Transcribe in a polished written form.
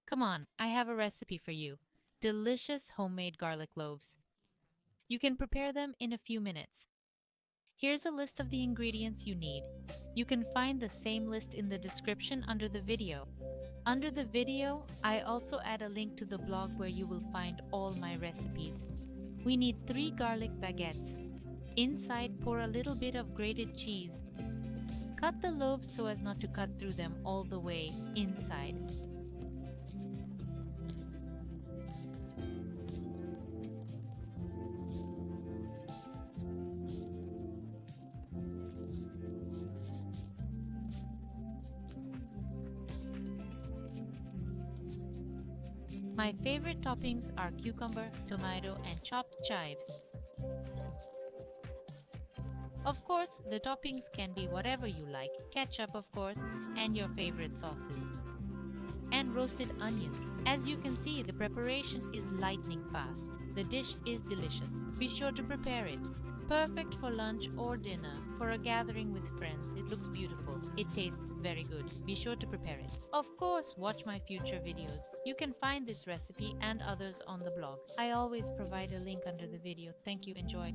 Come on, I have a recipe for you. Delicious homemade garlic loaves. You can prepare them in a few minutes. Here's a list of the ingredients you need. You can find the same list in the description under the video. Under the video, I also add a link to the blog where you will find all my recipes. We need 3 garlic baguettes. Inside, pour a little bit of grated cheese. Cut the loaves so as not to cut through them all the way inside. My favorite toppings are cucumber, tomato, and chopped chives. Of course, the toppings can be whatever you like, ketchup of course, and your favorite sauces. And roasted onions. As you can see, the preparation is lightning fast. The dish is delicious. Be sure to prepare it. Perfect for lunch or dinner, for a gathering with friends. It looks beautiful. It tastes very good. Be sure to prepare it. Of course, watch my future videos. You can find this recipe and others on the blog. I always provide a link under the video. Thank you. Enjoy.